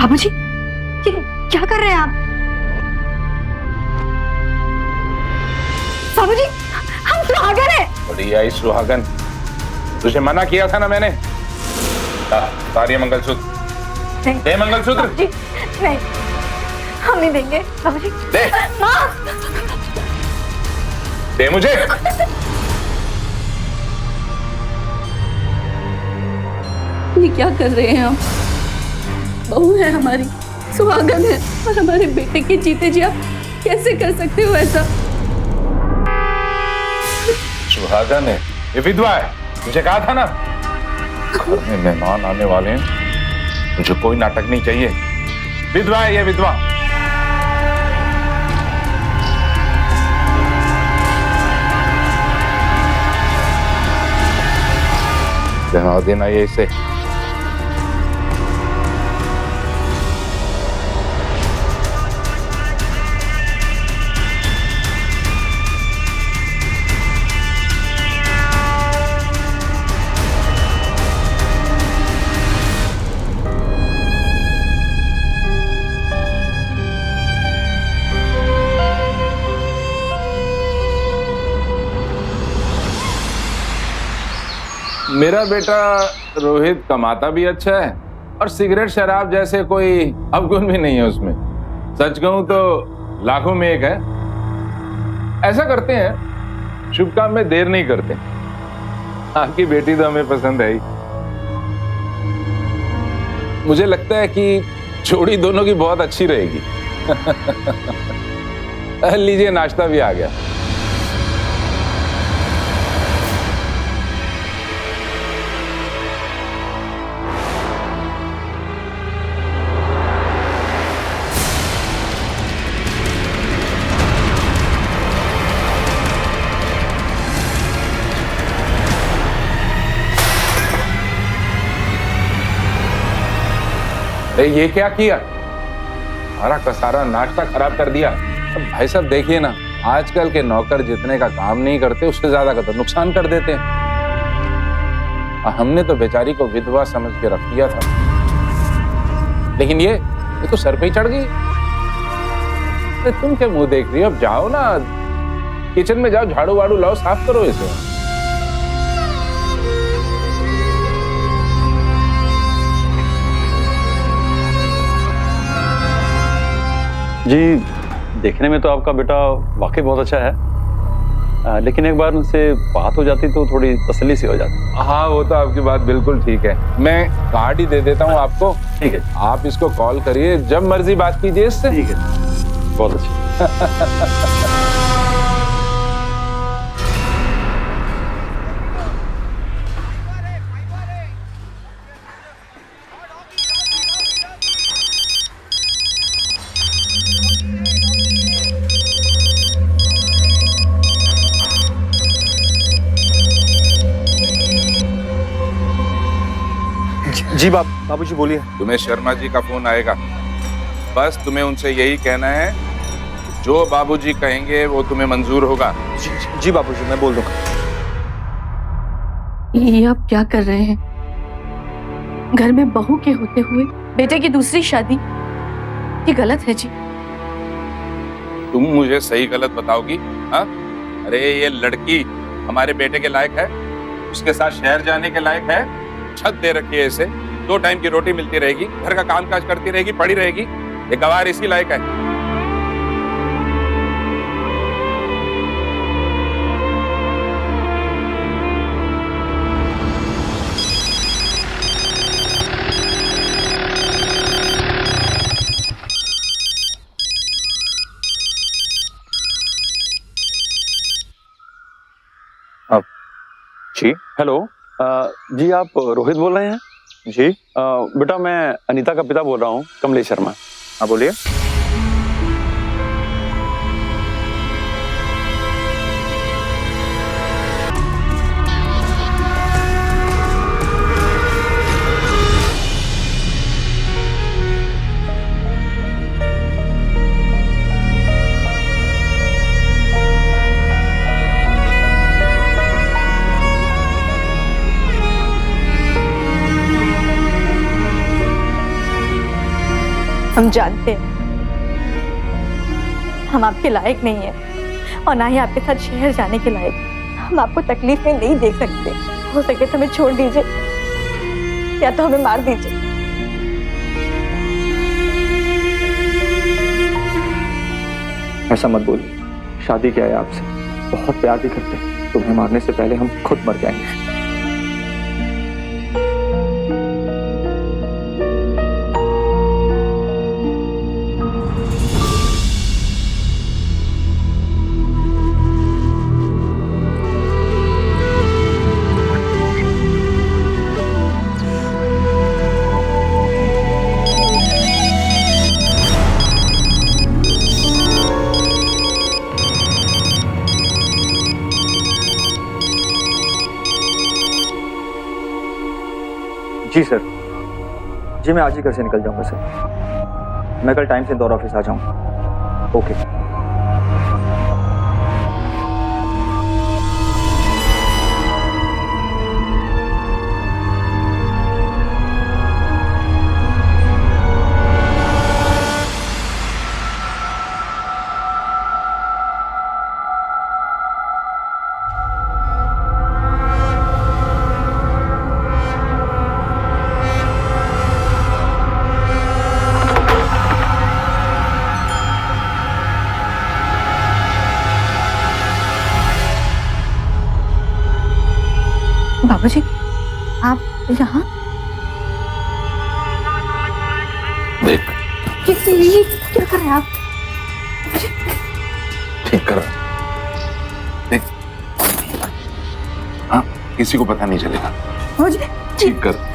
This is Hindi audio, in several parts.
बाबूजी, ये क्या कर रहे हैं आप? बाबूजी, हम सुहागन हैं। बड़ी आई सुहागन, तुझे मना किया था ना मैंने। तारी मंगलसूत्र नहीं। दे, मंगलसूत्र बाबूजी, नहीं, हम नहीं देंगे। बाबूजी दे, माँ। दे मुझे। ये क्या कर रहे हैं आप? बहू है हमारी, सुहागन है, और हमारे बेटे के जीते जी आप कैसे कर सकते हो ऐसा? सुहागन है, ये विधवा है। मुझे कहा था ना, घर में मेहमान आने वाले हैं, मुझे कोई नाटक नहीं चाहिए। विधवा है ये, विधवा। जमा देना ये इसे। मेरा बेटा रोहित कमाता भी अच्छा है और सिगरेट शराब जैसे कोई अवगुण भी नहीं है उसमें। सच कहूं तो लाखों में एक है। ऐसा करते हैं, शुभ काम में देर नहीं करते। आपकी बेटी तो हमें पसंद है ही। मुझे लगता है कि जोड़ी दोनों की बहुत अच्छी रहेगी। लीजिए, नाश्ता भी आ गया। ये क्या किया? सारा का सारा नाश्ता खराब कर दिया। अब भाई साहब देखिए ना, आजकल के नौकर जितने का काम नहीं करते उससे ज्यादा का तो नुकसान कर देते हैं। हमने तो बेचारी को विधवा समझ के रख दिया था, लेकिन ये तो सर पे ही चढ़ गई। अरे तुम क्या मुंह देख रही हो? अब जाओ ना, किचन में जाओ, झाड़ू वाड़ू लाओ, साफ करो इसे। जी, देखने में तो आपका बेटा वाकई बहुत अच्छा है, लेकिन एक बार उनसे बात हो जाती तो थोड़ी तसल्ली सी हो जाती। हाँ, वो तो आपकी बात बिल्कुल ठीक है। मैं कार्ड ही दे देता हूँ आपको। ठीक है, आप इसको कॉल करिए, जब मर्जी बात कीजिए इससे। ठीक है, बहुत अच्छी। जी बाबूजी बोलिए। तुम्हें शर्मा जी का फोन आएगा। बस तुम्हें उनसे यही कहना है, जो बाबूजी कहेंगे वो तुम्हें मंजूर होगा। जी बाबूजी, मैं बोल दूंगा। ये आप क्या कर रहे हैं? घर में बहू के होते हुए बेटे की दूसरी शादी, ये गलत है जी। तुम मुझे सही गलत बताओगी? हाँ, अरे ये लड़की हमारे बेटे के लायक है? उसके साथ शहर जाने के लायक है? छत दे रखी है इसे, 2 टाइम की रोटी मिलती रहेगी, घर का काम काज करती रहेगी, पड़ी रहेगी। ये गवार इसी लायक है। जी हेलो, जी आप रोहित बोल रहे हैं? जी बेटा मैं अनीता का पिता बोल रहा हूँ, कमलेश शर्मा। हाँ बोलिए। हम जानते हैं हम आपके लायक नहीं है और ना ही आपके साथ शहर जाने के लायक। हम आपको तकलीफ में नहीं देख सकते। हो सके तो हमें छोड़ दीजिए या तो हमें मार दीजिए। ऐसा मत बोलिए, शादी क्या है आपसे, बहुत प्यार भी करते हैं। तुम्हें मारने से पहले हम खुद मर जाएंगे। जी सर, जी मैं आज ही घर से निकल जाऊंगा सर। मैं कल टाइम से इंदौर ऑफिस आ जाऊंगा। ओके। बाबूजी, आप यहाँ? देख ये क्या कर रहे हैं आप? ठीक कर देख। हाँ, किसी को पता नहीं चलेगा। बाबूजी ठीक कर।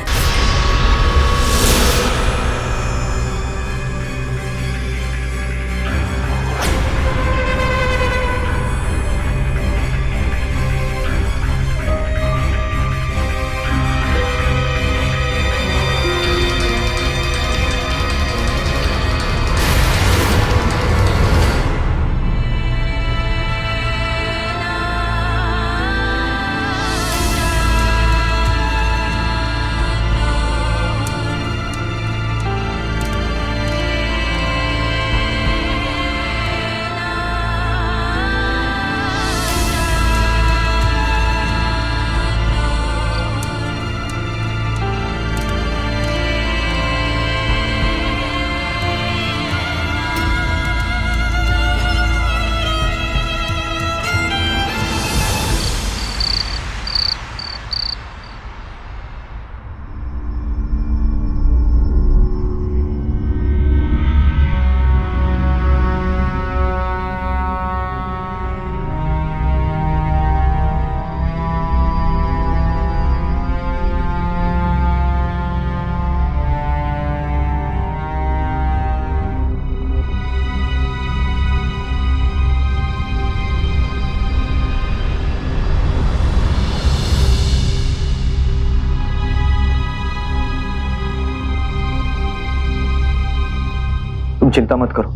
तुम चिंता मत करो,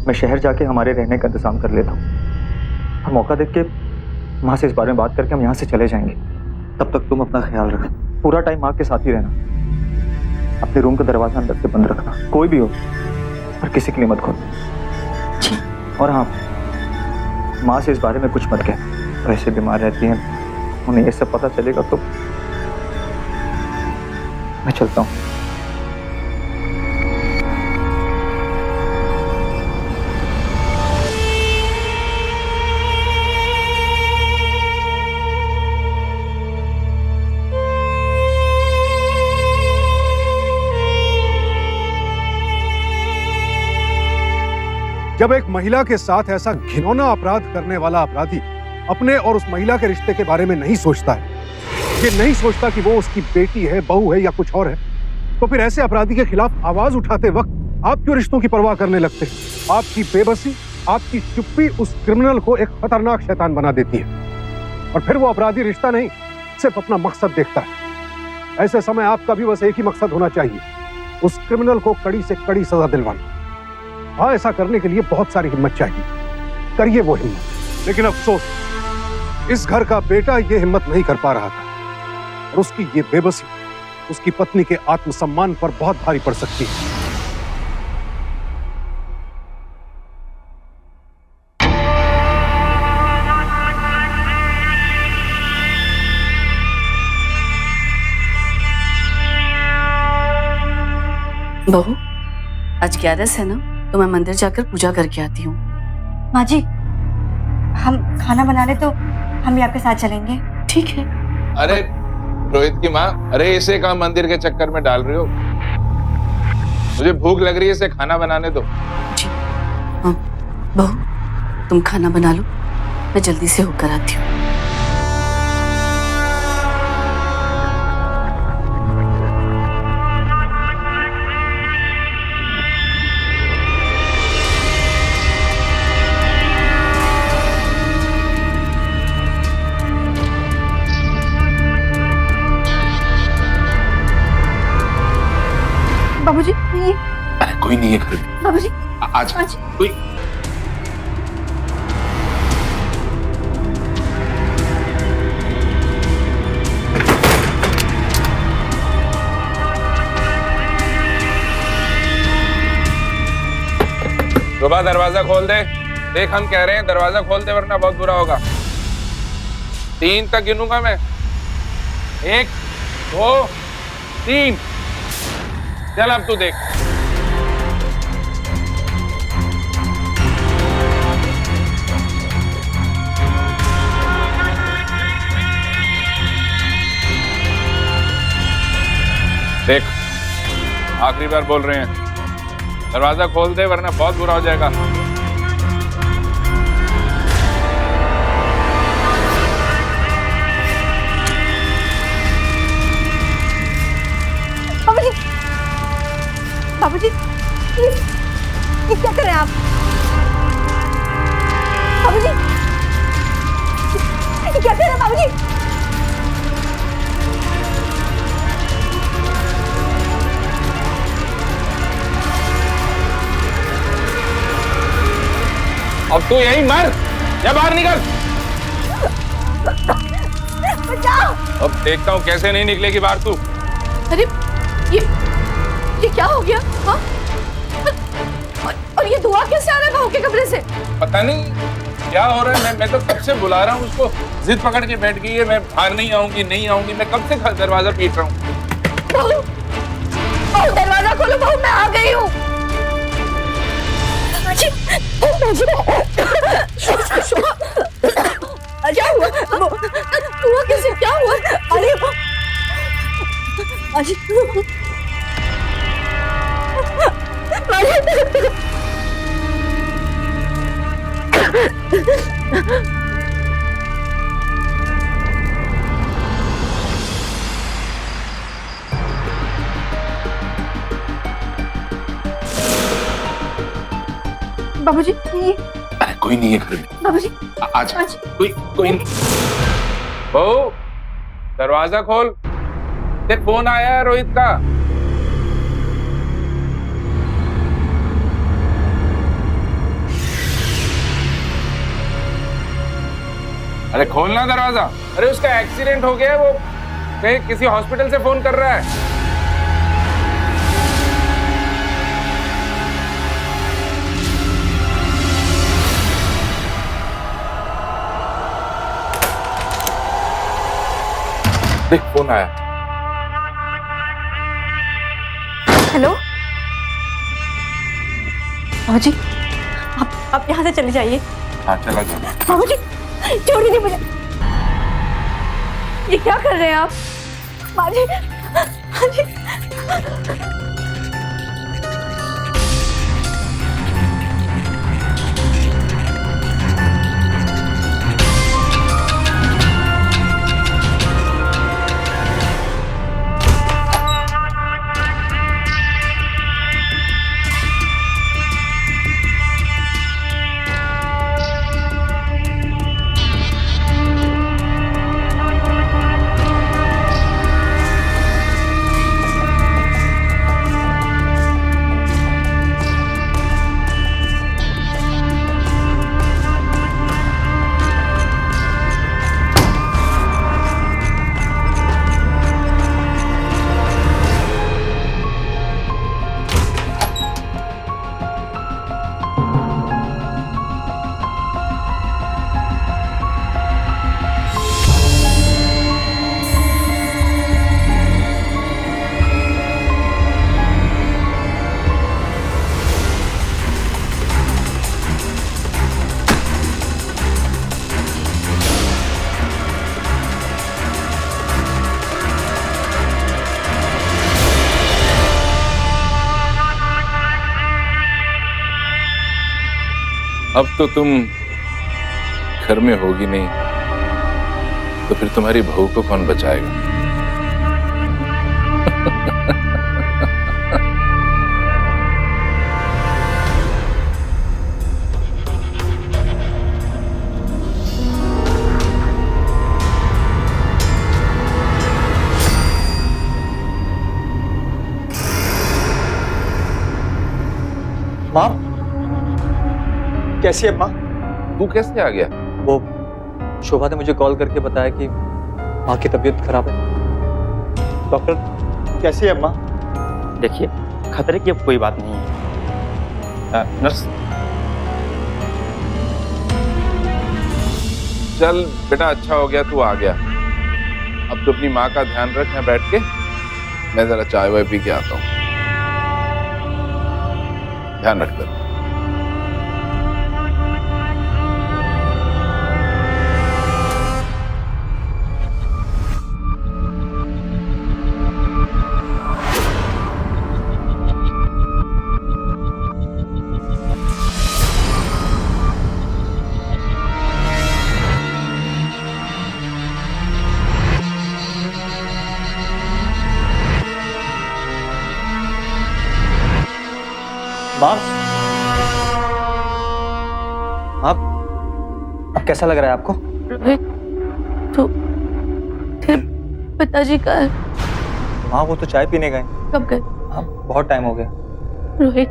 मैं शहर जाके हमारे रहने का इंतजाम कर लेता हूँ और मौका देख के माँ से इस बारे में बात करके हम यहाँ से चले जाएंगे। तब तक तुम अपना ख्याल रखो, पूरा टाइम माँ के साथ ही रहना। अपने रूम का दरवाजा अंदर से बंद रखना, कोई भी हो और किसी के लिए मत खोलना। और हाँ, माँ से इस बारे में कुछ मत कह, वैसे बीमार रहती हैं, उन्हें ये सब पता चलेगा तो। मैं चलता हूँ। जब एक महिला के साथ ऐसा घिनौना अपराध करने वाला अपराधी अपने और उस महिला के रिश्ते के बारे में नहीं सोचता है, ये नहीं सोचता कि वो उसकी बेटी है, बहू है या कुछ और है, तो फिर ऐसे अपराधी के खिलाफ आवाज उठाते वक्त आप क्यों रिश्तों की परवाह करने लगते हैं? आपकी बेबसी, आपकी चुप्पी उस क्रिमिनल को एक खतरनाक शैतान बना देती है और फिर वो अपराधी रिश्ता नहीं, सिर्फ अपना मकसद देखता है। ऐसे समय आपका भी बस एक ही मकसद होना चाहिए, उस क्रिमिनल को कड़ी से कड़ी सजा दिलवाना। हाँ, ऐसा करने के लिए बहुत सारी हिम्मत चाहिए, करिए वो हिम्मत। लेकिन अफसोस, इस घर का बेटा ये हिम्मत नहीं कर पा रहा था और उसकी ये बेबसी उसकी पत्नी के आत्मसम्मान पर बहुत भारी पड़ सकती है। बहू, आज 11 है ना, तो मैं मंदिर जाकर पूजा करके आती हूँ। माँ जी, हम खाना बना ले तो हम भी आपके साथ चलेंगे। ठीक है। अरे रोहित की माँ, अरे इसे कहाँ मंदिर के चक्कर में डाल रही हो? मुझे भूख लग रही है, इसे खाना बनाने दो। जी हाँ, बहू तुम खाना बना लो, मैं जल्दी से होकर आती हूँ। बाबूजी, ये अरे कोई नहीं है घर में। बाबूजी, आज कोई सुबह दरवाजा खोल दे। देख हम कह रहे हैं दरवाजा खोल दे, वरना बहुत बुरा होगा। 3 तक गिनूंगा मैं। 1 2 3। चल अब तू देख। देख आखिरी बार बोल रहे हैं, दरवाजा खोल दे वरना बहुत बुरा हो जाएगा। बाबूजी, बाबूजी, ये क्या कर रहे हैं आप? बाबूजी, ये क्या कर रहे हैं बाबूजी? अब तू यही मर या बाहर निकल। बचाओ! अब देखता हूँ कैसे नहीं निकलेगी बाहर तू। अरे ये क्या हो गया? हाँ? और ये धुआं कैसे आ रहा है बहू के कमरे से? पता नहीं क्या हो रहा है। मैं तो कब से बुला रहा हूँ उसको, जिद पकड़ के बैठ गई है। मैं बाहर नहीं आऊंगी, नहीं आऊंगी। मैं कब से दरवाजा पीट रहा हूँ। बहू, बहू दरवाजा खोलो बहू, मैं आ गई हूँ। क्या हुआ कैसे? क्या हुआ? अरे अजी, बाबूजी, ये अरे कोई नहीं है घर में। बाबूजी, आज कोई नहीं। बहू दरवाजा खोल। तेरे फोन आया है रोहित का। अरे खोलना दरवाजा। अरे उसका एक्सीडेंट हो गया है, वो कहीं किसी हॉस्पिटल से फोन कर रहा है। देख फोन आया। हेलो बाबूजी, आप यहाँ से चले जाइए। हाँ चला जाओ। बाबूजी छोड़ दीजिए मुझे। ये क्या कर रहे हैं आप? बाजी, बाजी। अब तो तुम घर में होगी नहीं, तो फिर तुम्हारी बहू को कौन बचाएगा? माँ कैसी है माँ? तू कैसे आ गया? वो शोभा ने मुझे कॉल करके बताया कि माँ की तबीयत खराब है। डॉक्टर कैसी है माँ? देखिए, खतरे की अब कोई बात नहीं है। नर्स, चल बेटा, अच्छा हो गया तू आ गया। अब तो अपनी माँ का ध्यान रख, यहाँ बैठ के मैं जरा चाय वाय पी के आता हूँ। ध्यान रख कर। माँ अब कैसा लग रहा है आपको? रोहित, तो तेरे पिताजी का है? माँ वो तो चाय पीने गए। कब गए? हाँ बहुत टाइम हो गया। रोहित,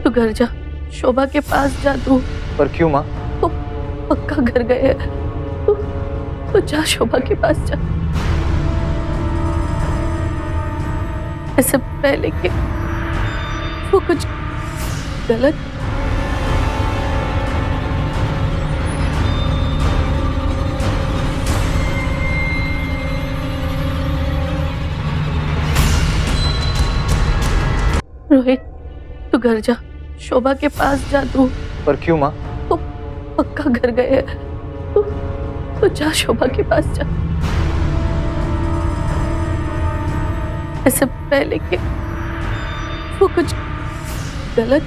तू घर जा, शोभा के पास जा तू। पर क्यों माँ? वो पक्का घर गए हैं। तू जा, शोभा के पास जा। ऐसे पहले कि वो कुछ गलत। रोहित, तू घर जा, शोभा के पास जा तू। पर क्यों माँ? वो पक्का घर गए हैं। तू जा, शोभा के पास जा। ऐसे पहले कि वो कुछ गलत।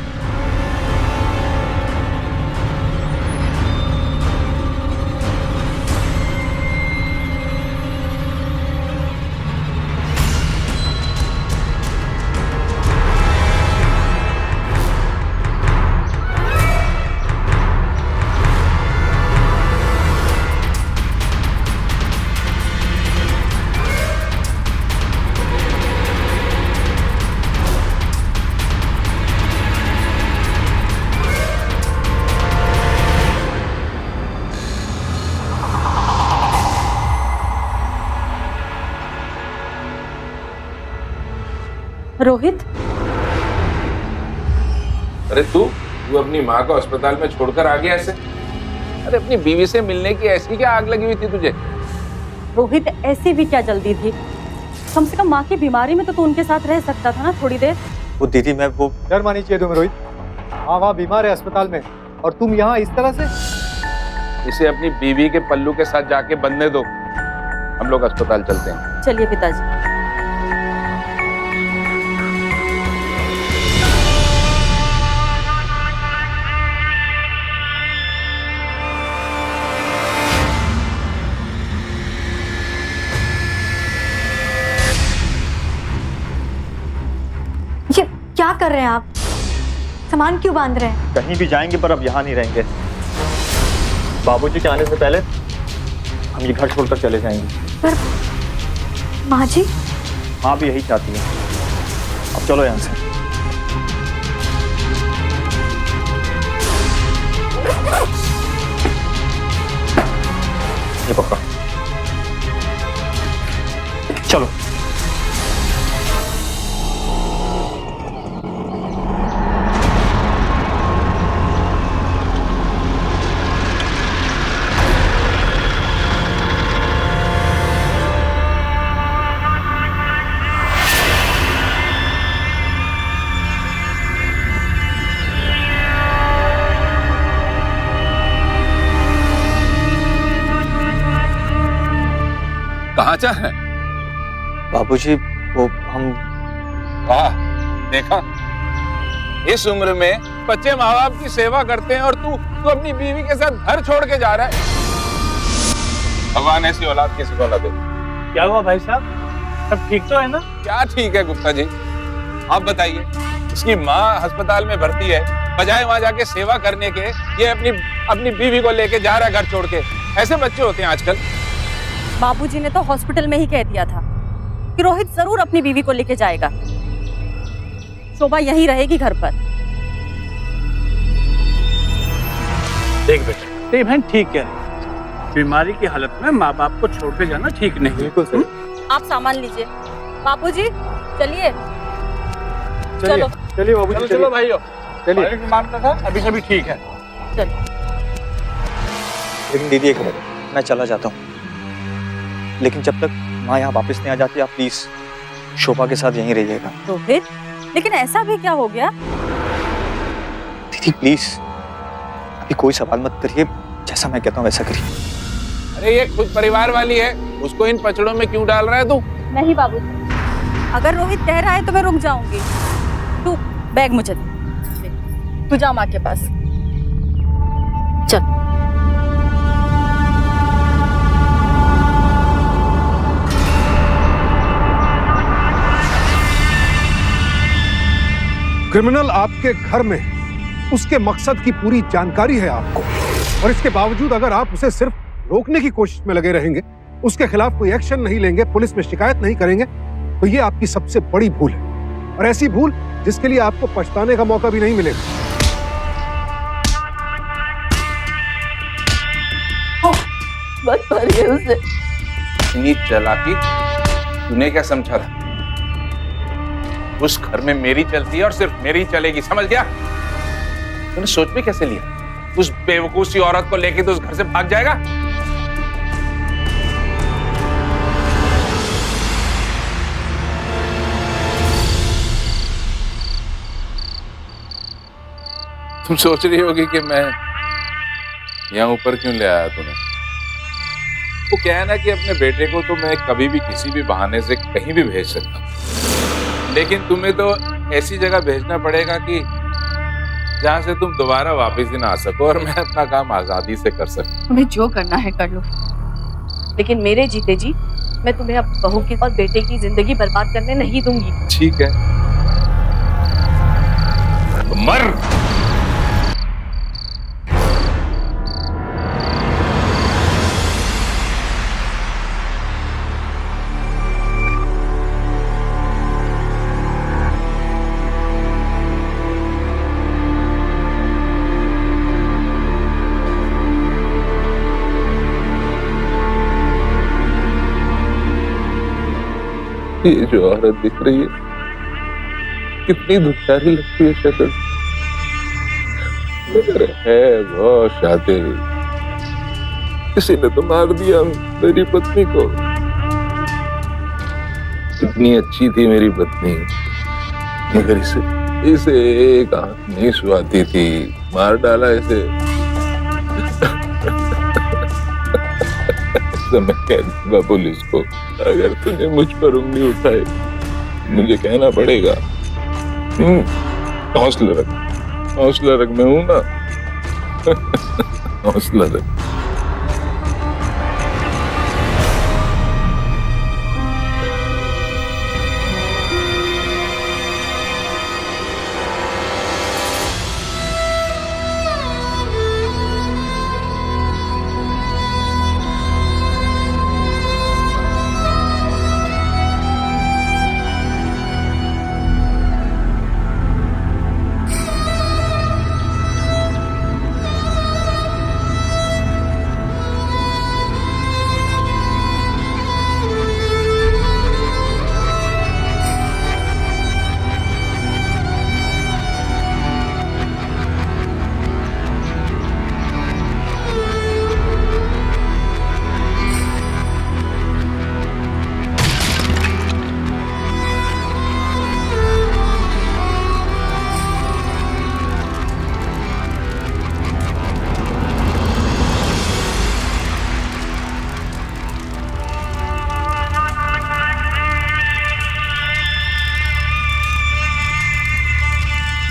रोहित, अरे तू अपनी माँ को अस्पताल में छोड़कर आ गया ऐसे? अरे अपनी बीवी से मिलने की ऐसी क्या आग लगी हुई थी तुझे? रोहित ऐसी भी क्या जल्दी थी? कम से कम माँ की बीमारी में तो तू उनके साथ रह सकता था ना थोड़ी देर। वो दीदी मैं वो डर मानी चाहिए तुम्हें रोहित। हाँ वहाँ बीमार है अस्पताल में और तुम यहाँ इस तरह से। इसे अपनी बीवी के पल्लू के साथ जाके बंधने दो, हम लोग अस्पताल चलते हैं। चलिए पिताजी। ये क्या कर रहे हैं आप? सामान क्यों बांध रहे हैं? कहीं भी जाएंगे पर अब यहाँ नहीं रहेंगे। बाबूजी के आने से पहले हम ये घर छोड़कर चले जाएंगे। पर माँ जी? माँ भी यही चाहती है। अब चलो यहाँ से। ये पकड़ो, चलो। कहाँ जा है? बाबूजी वो हम वाह, देखा इस उम्र में बच्चे माँ बाप की सेवा करते हैं और तू अपनी बीवी के साथ घर छोड़ के जा रहा है। भगवान ऐसी औलाद किसी को न दे। क्या हुआ भाई साहब, सब ठीक तो है ना? क्या ठीक है गुप्ता जी, आप बताइए। उसकी माँ अस्पताल में भर्ती है, बजाय वहां जाके सेवा करने के ये अपनी बीवी को लेके जा रहा है घर छोड़ के। ऐसे बच्चे होते हैं आजकल। बाबूजी ने तो हॉस्पिटल में ही कह दिया था कि रोहित जरूर अपनी बीवी को लेके जाएगा। शोभा यहीं रहेगी घर पर। देख बेटा, तेरी बहन ठीक कह रही है। बीमारी की हालत में माँ बाप को छोड़ के जाना ठीक नहीं। बिल्कुल सही। आप सामान लीजिए। बाबूजी चलिए। चलो चलिए बाबूजी, चलो भाइयों, चलिए। मानता था अभी सभी ठीक है। चलो। लेकिन दीदी एक मिनट, मैं चला जाता हूँ, लेकिन जब तक माँ यहाँ वापस नहीं आ जाती आप प्लीज शोभा के साथ यहीं रहिएगा। रोहित, लेकिन ऐसा भी क्या हो गया? दीदी प्लीज अभी कोई सवाल मत करिए, जैसा मैं कहता हूँ वैसा करिए। अरे ये खुद परिवार वाली है, उसको इन पचड़ों में क्यों डाल रहा है तू? नहीं बाबूजी, अगर रोहित कह रहा है तो मैं रुक जाऊंगी। तू बैग मुझे दे। तू जा माँ के पास। चल। क्रिमिनल आपके घर में, उसके मकसद की पूरी जानकारी है आपको, और इसके बावजूद अगर आप उसे सिर्फ रोकने की कोशिश में लगे रहेंगे, उसके खिलाफ कोई एक्शन नहीं लेंगे, पुलिस में शिकायत नहीं करेंगे, तो ये आपकी सबसे बड़ी भूल है, और ऐसी भूल जिसके लिए आपको पछताने का मौका भी नहीं मिलेगा। बस मारिए उसे। इतनी चालाकी तूने क्या समझा था? उस घर में मेरी चलती है और सिर्फ मेरी चलेगी, समझ गया? तूने सोच में कैसे लिया? उस बेवकूफ सी औरत को लेके तो उस घर से भाग जाएगा? तुम सोच रही होगी कि मैं यहां ऊपर क्यों ले आया तुम्हें। वो क्या है ना कि अपने बेटे को तो मैं कभी भी किसी भी बहाने से कहीं भी भेज सकता हूं, लेकिन तुम्हें तो ऐसी जगह भेजना पड़ेगा कि जहां से तुम दोबारा वापस ही ना आ सको और मैं अपना काम आजादी से कर सकूं। तुम्हें जो करना है कर लो, लेकिन मेरे जीते जी मैं तुम्हें अब बहू की और बेटे की जिंदगी बर्बाद करने नहीं दूंगी। ठीक है, तो मर। ये जो औरत दिख रही है कितनी दुखदारी लगती है शक्ल, मगर है वो शादी। किसी ने तो मार दिया मेरी पत्नी को। कितनी अच्छी थी मेरी पत्नी, मगर इसे एक आंख नहीं सुहाती थी, मार डाला इसे। मैं कह दूंगा पुलिस को, अगर तूने मुझ पर उंगली उठाई मुझे कहना पड़ेगा। हौसला रख, हौसला रख, मैं हूं ना। हौसला रख।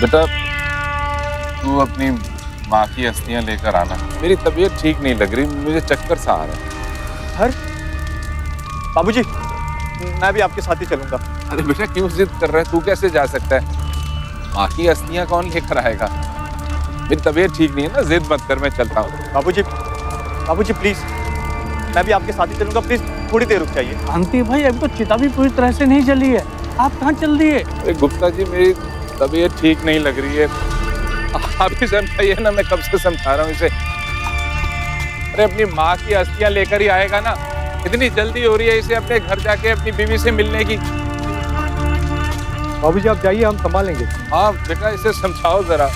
बेटा तू अपनी माँ की अस्थियां लेकर आना। मेरी तबीयत ठीक नहीं लग रही, मुझे चक्कर सा आ रहा है। हर्ष, बाबूजी, मैं भी आपके साथ ही चलूंगा। अरे बेटा क्यों जिद कर रहा है? तू कैसे जा सकता है? माँ की अस्थियां कौन लेकर आएगा? मेरी तबीयत ठीक नहीं है ना, जिद मत कर, मैं चलता हूँ। बाबूजी, बाबूजी प्लीज, मैं भी आपके साथ ही चलूंगा। प्लीज थोड़ी देर रुक जाइए। शांति भाई, अभी तो चिता भी पूरी तरह से नहीं जली है, आप कहाँ चल दिए? अरे गुप्ता जी, मेरी तबीयत ठीक नहीं लग रही है, आप ही समझाइए ना, मैं कब से समझा रहा हूँ इसे। अरे अपनी माँ की अस्थियां लेकर ही आएगा ना, इतनी जल्दी हो रही है इसे अपने घर जाके अपनी बीवी से मिलने की। बाबूजी आप जाइए, हम संभाल लेंगे। हाँ बेटा, इसे समझाओ जरा।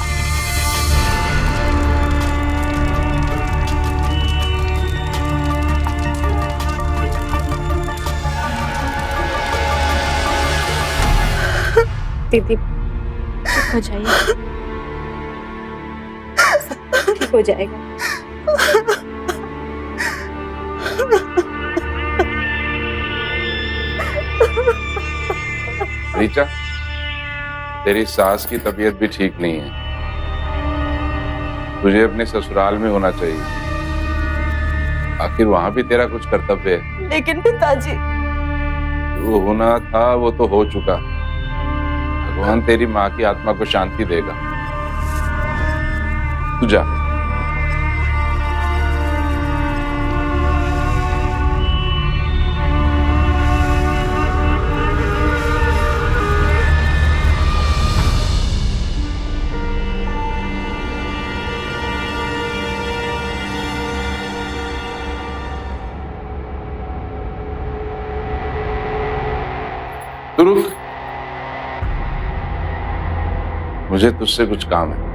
दीदी ठीक हो जाइए, सब ठीक हो जाएगा। रीचा, तेरी सास की तबीयत भी ठीक नहीं है, तुझे अपने ससुराल में होना चाहिए। आखिर वहां भी तेरा कुछ कर्तव्य है। लेकिन पिताजी, जो होना था वो तो हो चुका। भगवान तेरी माँ की आत्मा को शांति देगा। तू जा। तू रुक, मुझे तुझसे कुछ काम है।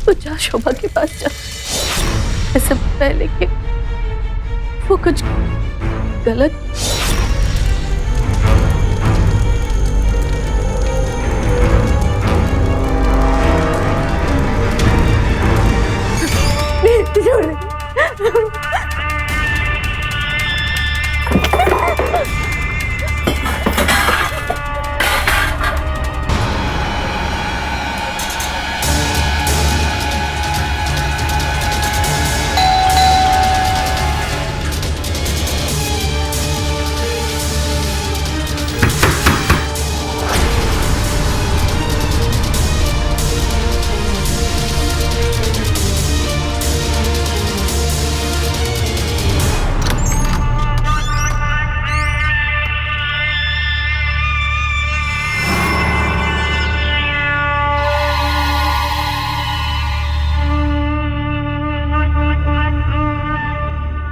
तो जा शोभा के पास जा, ऐसे पहले कि वो कुछ गलत। छोड़ दे।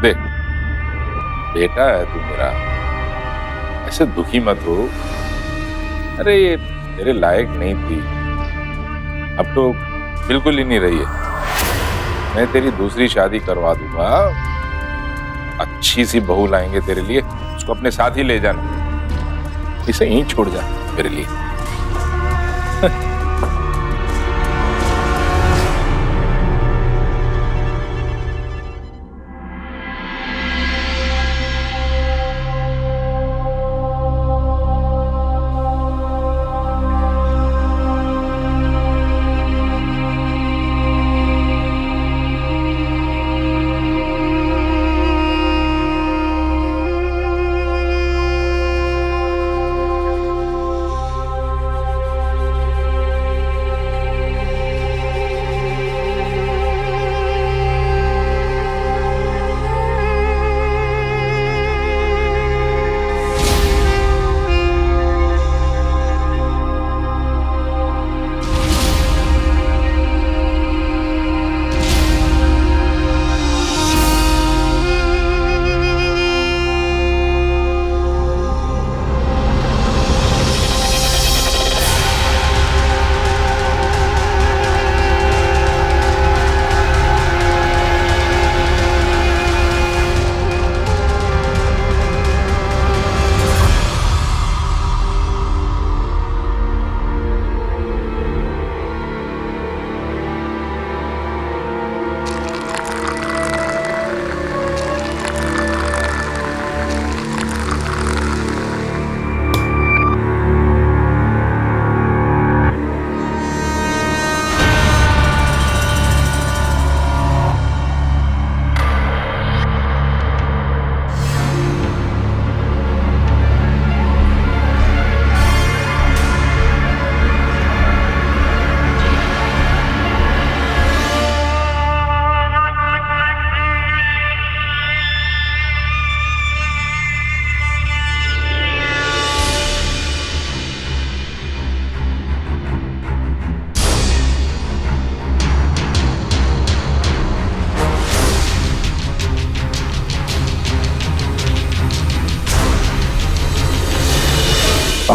देख बेटा है तू मेरा, ऐसे दुखी मत हो। अरे ये तेरे लायक नहीं थी, अब तो बिल्कुल ही नहीं रही है। मैं तेरी दूसरी शादी करवा दूंगा, अच्छी सी बहू लाएंगे तेरे लिए, उसको अपने साथ ही ले जाना, इसे यहीं छोड़ जा मेरे लिए।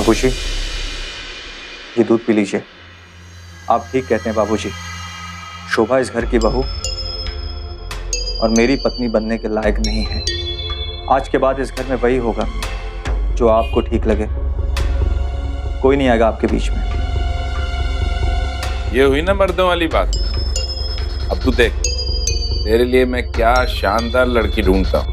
बाबूजी, ये दूध पी लीजिए। आप ठीक कहते हैं बाबूजी, शोभा इस घर की बहू और मेरी पत्नी बनने के लायक नहीं है। आज के बाद इस घर में वही होगा जो आपको ठीक लगे। कोई नहीं आएगा आपके बीच में। ये हुई ना मर्दों वाली बात। अब तू देख, तेरे लिए मैं क्या शानदार लड़की ढूंढता हूं।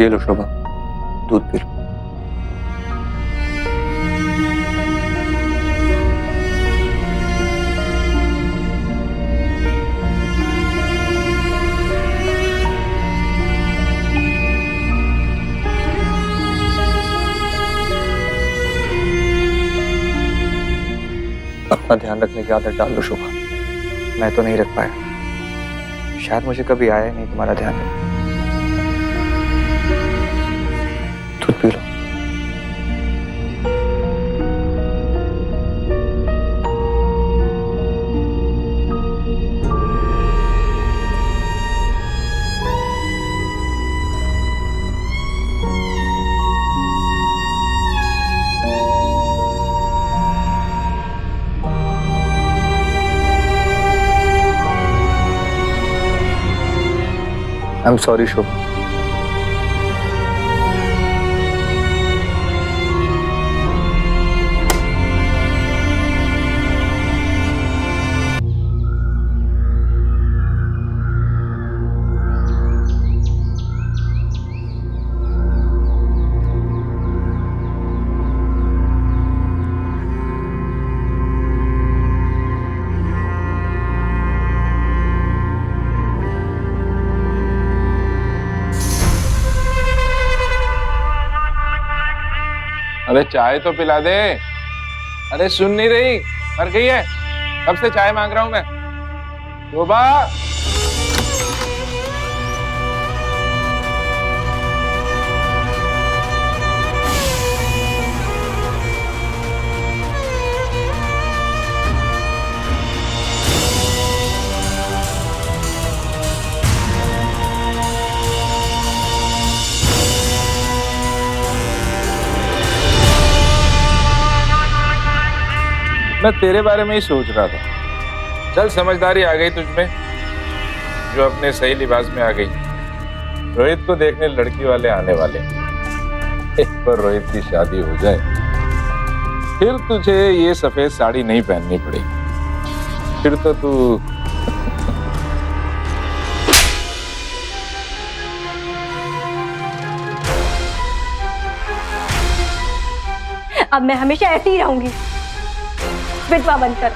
ये लो शोभा, दूध पी लो। अपना ध्यान रखने की आदत डाल लो शोभा। मैं तो नहीं रख पाया, शायद मुझे कभी आया ही नहीं तुम्हारा ध्यान रखना। दूध पी लो। I'm sorry, शोभा। अरे चाय तो पिला दे। अरे सुन नहीं रही, मर गई है। कब से चाय मांग रहा हूं मैं। शोभा, मैं तेरे बारे में ही सोच रहा था। चल, समझदारी आ गई तुझमें, जो अपने सही लिबास में आ गई। रोहित को देखने लड़की वाले आने वाले। एक बार रोहित की शादी हो जाए, फिर तुझे ये सफेद साड़ी नहीं पहननी पड़ेगी। फिर तो तू अब मैं हमेशा ऐसी ही रहूंगी, विधवा बनकर।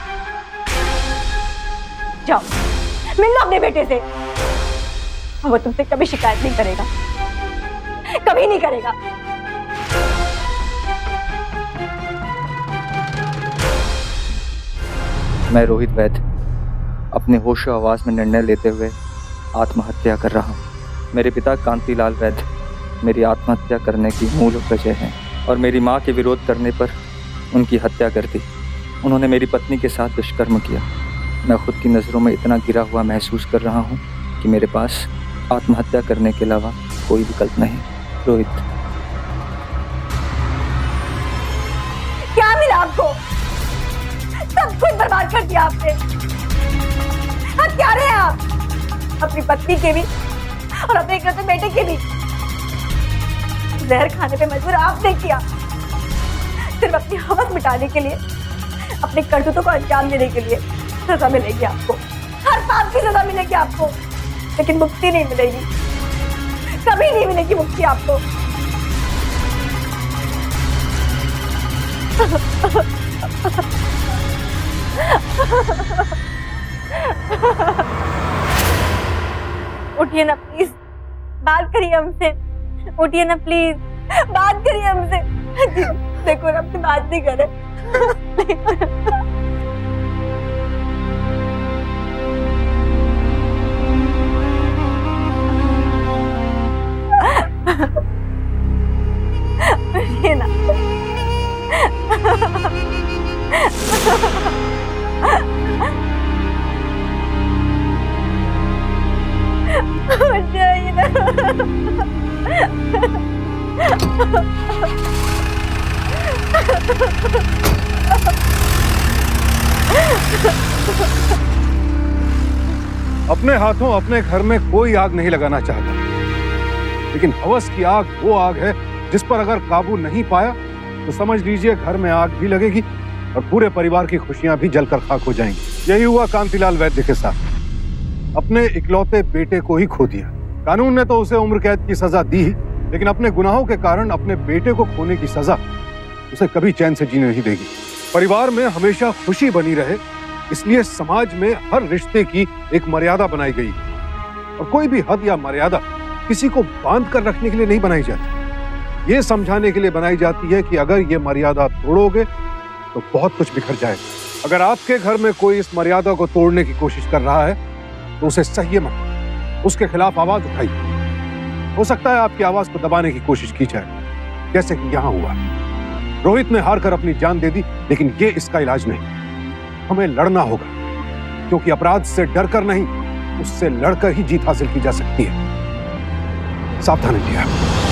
जाओ, मिल लो अपने बेटे से। वो तुमसे कभी शिकायत नहीं करेगा, कभी नहीं करेगा। मैं रोहित वैद्य अपने होशो आवाज में निर्णय लेते हुए आत्महत्या कर रहा हूँ। मेरे पिता कांतिलाल वैद्य मेरी आत्महत्या करने की मूल वजह है और मेरी माँ के विरोध करने पर उनकी हत्या कर दी। उन्होंने मेरी पत्नी के साथ दुष्कर्म किया। मैं खुद की नज़रों में इतना गिरा हुआ महसूस कर रहा हूँ कि मेरे पास आत्महत्या करने के अलावा कोई विकल्प नहीं। रोहित, क्या मिला आपको? सब कुछ बर्बाद कर दिया आपने। हत्यारे हैं आप, अपनी पत्नी के भी और अपने इकलौते बेटे के भी। जहर खाने पे मजबूर आपने किया, सिर्फ अपनी हवस मिटाने के लिए, अपने करतूतों को अंजाम देने के लिए। सजा मिलेगी आपको, हर पाप की सजा मिलेगी आपको, लेकिन मुक्ति नहीं मिलेगी, कभी नहीं मिलेगी मुक्ति आपको। उठिए ना प्लीज, बात करिए हमसे। उठिए ना प्लीज। बात करिए हमसे। जी, देखो ना, अपनी बात नहीं करे। ये ना। उठ जाइए ना। अपने हाथों अपने घर में कोई आग नहीं लगाना चाहता, लेकिन हवस की आग वो आग है जिस पर अगर काबू नहीं पाया तो समझ लीजिए घर में आग भी लगेगी और पूरे परिवार की खुशियां भी जलकर खाक हो जाएंगी। यही हुआ कांतिलाल वैद्य के साथ। अपने इकलौते बेटे को ही खो दिया। कानून ने तो उसे उम्र कैद की सजा दी, लेकिन अपने गुनाहों के कारण अपने बेटे को खोने की सजा उसे कभी चैन से जीने नहीं देगी। परिवार में हमेशा खुशी बनी रहे, इसलिए समाज में हर रिश्ते की एक मर्यादा बनाई गई और कोई भी हद या मर्यादा किसी को बांध कर रखने के लिए नहीं बनाई जाती। ये समझाने के लिए बनाई जाती है कि अगर ये मर्यादा तोड़ोगे तो बहुत कुछ बिखर जाएगा। अगर आपके घर में कोई इस मर्यादा को तोड़ने की कोशिश कर रहा है तो उसे सहिए मत, उसके खिलाफ आवाज उठाइए। हो सकता है आपकी आवाज को दबाने की कोशिश की जाए, जैसे कि यहां हुआ। रोहित ने हार कर अपनी जान दे दी, लेकिन ये इसका इलाज नहीं। हमें लड़ना होगा, क्योंकि अपराध से डरकर नहीं, उससे लड़कर ही जीत हासिल की जा सकती है। सावधान रहिए।